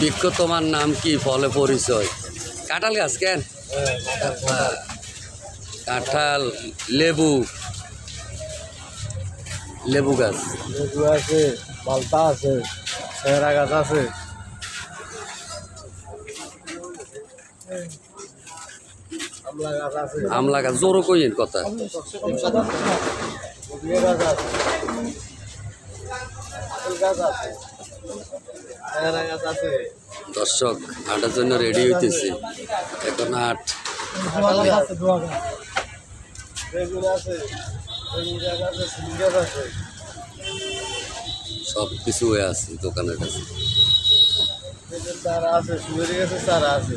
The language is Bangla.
বৃক্ষ তোমার নাম কি ফলে পরিচয়? কাঁঠাল গাছ কেন? কাঁঠাল, লেবু, লেবু গাছ, লেবু আছে, মালটা আছে, পেয়ারা গাছ আছে, আমলা গাছ আছে, আমলা গাছ। জোরও কইন কথা। কপিয়া গাছ আছে, আপেল গাছ আছে, পেয়ারা গাছ আছে। দর্শক হাঁটার জন্য রেডি হইতেছি, এখন হাট। বেগুন আছে, বেগুন গাছ আছে, সিম গাছ আছে, সব কিছু হয়ে আছে দোকানের কাছে। বেগুন চারা আছে, সুপারি গাছের চারা আছে।